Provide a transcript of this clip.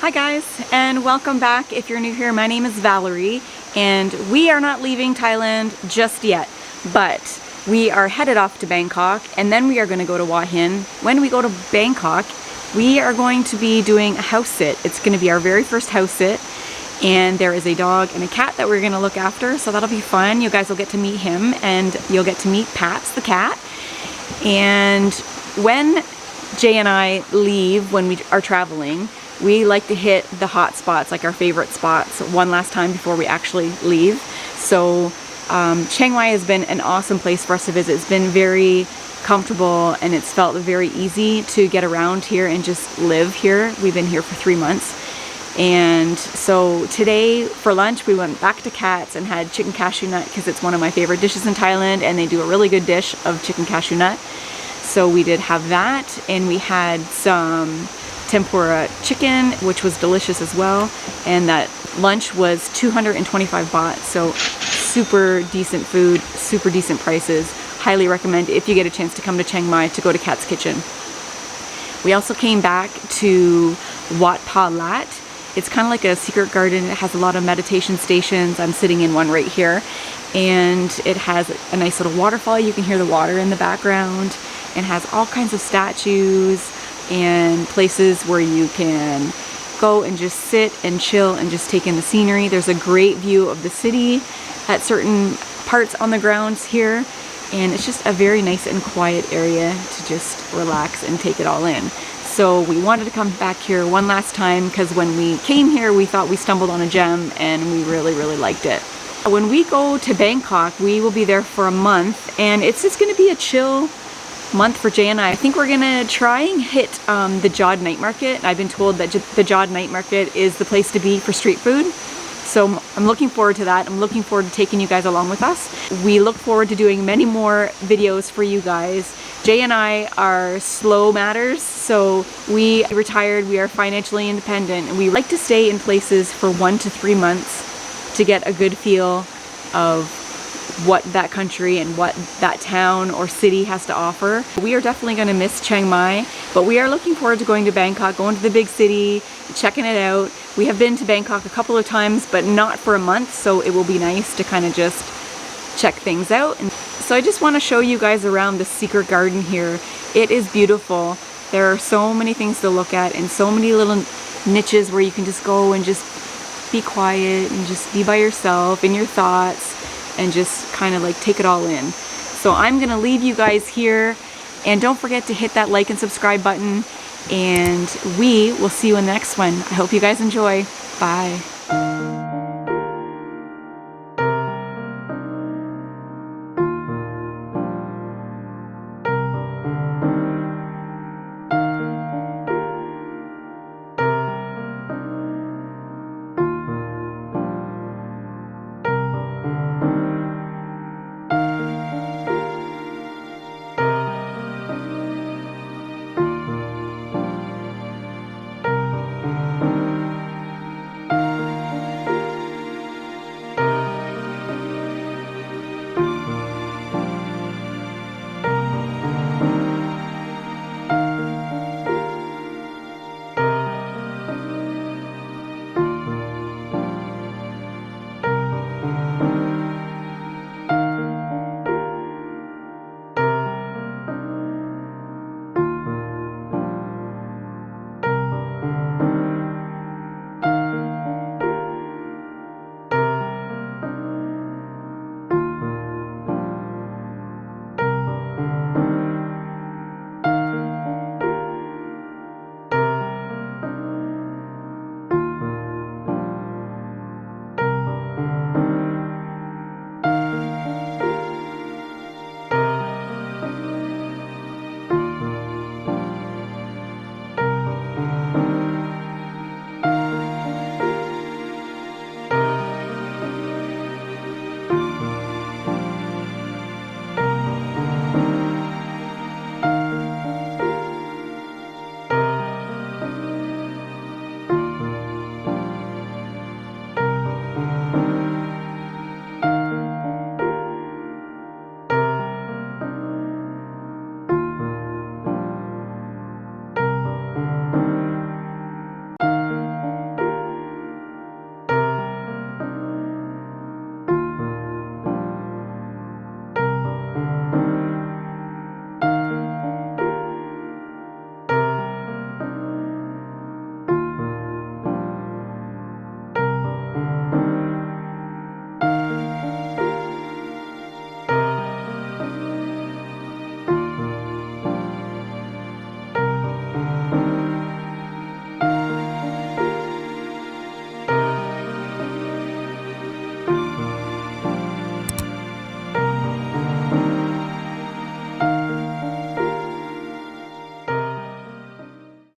Hi guys, and welcome back. If you're new here, my name is Valerie, and we are not leaving Thailand just yet, but we are headed off to Bangkok, and then we are going to go to Hua Hin. When we go to Bangkok, we are going to be doing a house sit. It's going to be our very first house sit, and there is a dog and a cat that we're going to look after, so that'll be fun. You guys will get to meet him, and you'll get to meet Paps the cat. And when Jay and I leave, when we are traveling, we like to hit the hot spots, like our favorite spots, one last time before we actually leave. So Chiang Mai has been an awesome place for us to visit. It's been very comfortable, and it's felt very easy to get around here and just live here. We've been here for 3 months. And so today for lunch we went back to Kat's and had chicken cashew nut, because it's one of my favorite dishes in Thailand, and they do a really good dish of chicken cashew nut. So we did have that, and we had some tempura chicken, which was delicious as well, and that lunch was 225 baht, so super decent food, super decent prices. Highly recommend, if you get a chance to come to Chiang Mai, to go to Kat's Kitchen. We also came back to Wattstraveling. It's kind of like a secret garden. It has a lot of meditation stations. I'm sitting in one right here, and it has a nice little waterfall. You can hear the water in the background, and has all kinds of statues and places where you can go and just sit and chill and just take in the scenery. There's a great view of the city at certain parts on the grounds here, and it's just a very nice and quiet area to just relax and take it all in. So we wanted to come back here one last time, because when we came here we thought we stumbled on a gem, and we really liked it. When we go to Bangkok, we will be there for a month, and it's just going to be a chill month for Jay and I. I think we're gonna try and hit the Jod night market. I've been told that the Jod night market is the place to be for street food, so I'm looking forward to that. I'm looking forward to taking you guys along with us. We look forward to doing many more videos for you guys. Jay and I are slow matters, so we retired, we are financially independent, and we like to stay in places for 1 to 3 months to get a good feel of what that country and what that town or city has to offer. We are definitely going to miss Chiang Mai, but we are looking forward to going to Bangkok, going to the big city, checking it out. We have been to Bangkok a couple of times, but not for a month, so it will be nice to kind of just check things out. And so I just want to show you guys around the secret garden here. It is beautiful. There are so many things to look at, and so many little niches where you can just go and just be quiet and just be by yourself in your thoughts, and just kind of like take it all in. So I'm gonna leave you guys here, and don't forget to hit that like and subscribe button, and we will see you in the next one. I hope you guys enjoy. Bye.